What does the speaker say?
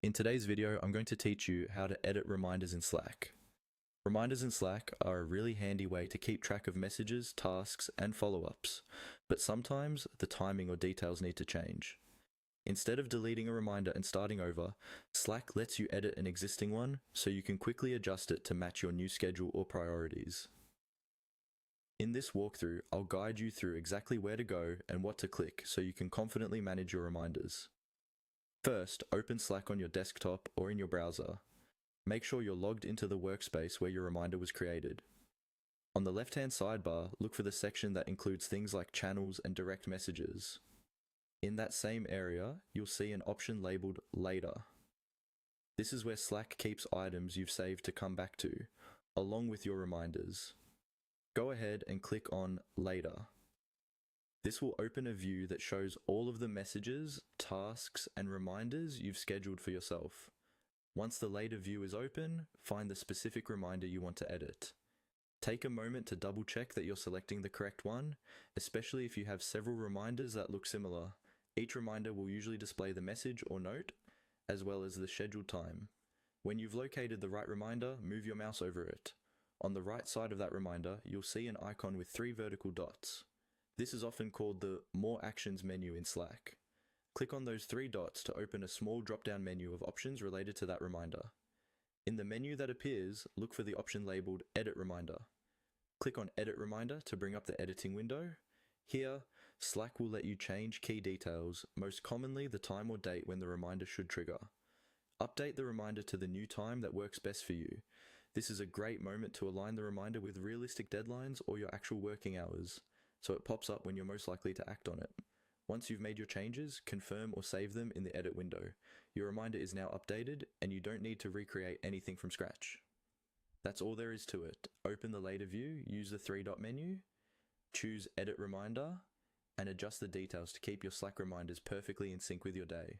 In today's video, I'm going to teach you how to edit reminders in Slack. Reminders in Slack are a really handy way to keep track of messages, tasks, and follow-ups, but sometimes the timing or details need to change. Instead of deleting a reminder and starting over, Slack lets you edit an existing one so you can quickly adjust it to match your new schedule or priorities. In this walkthrough, I'll guide you through exactly where to go and what to click so you can confidently manage your reminders. First, open Slack on your desktop or in your browser. Make sure you're logged into the workspace where your reminder was created. On the left-hand sidebar, look for the section that includes things like channels and direct messages. In that same area, you'll see an option labeled Later. This is where Slack keeps items you've saved to come back to, along with your reminders. Go ahead and click on Later. This will open a view that shows all of the messages, tasks, and reminders you've scheduled for yourself. Once the Later view is open, find the specific reminder you want to edit. Take a moment to double check that you're selecting the correct one, especially if you have several reminders that look similar. Each reminder will usually display the message or note, as well as the scheduled time. When you've located the right reminder, move your mouse over it. On the right side of that reminder, you'll see an icon with 3 vertical dots. This is often called the More Actions menu in Slack. Click on those 3 dots to open a small drop-down menu of options related to that reminder. In the menu that appears, look for the option labeled Edit Reminder. Click on Edit Reminder to bring up the editing window. Here, Slack will let you change key details, most commonly the time or date when the reminder should trigger. Update the reminder to the new time that works best for you. This is a great moment to align the reminder with realistic deadlines or your actual working hours, so it pops up when you're most likely to act on it. Once you've made your changes, confirm or save them in the edit window. Your reminder is now updated, and you don't need to recreate anything from scratch. That's all there is to it. Open the Later view, use the 3-dot menu, choose Edit Reminder, and adjust the details to keep your Slack reminders perfectly in sync with your day.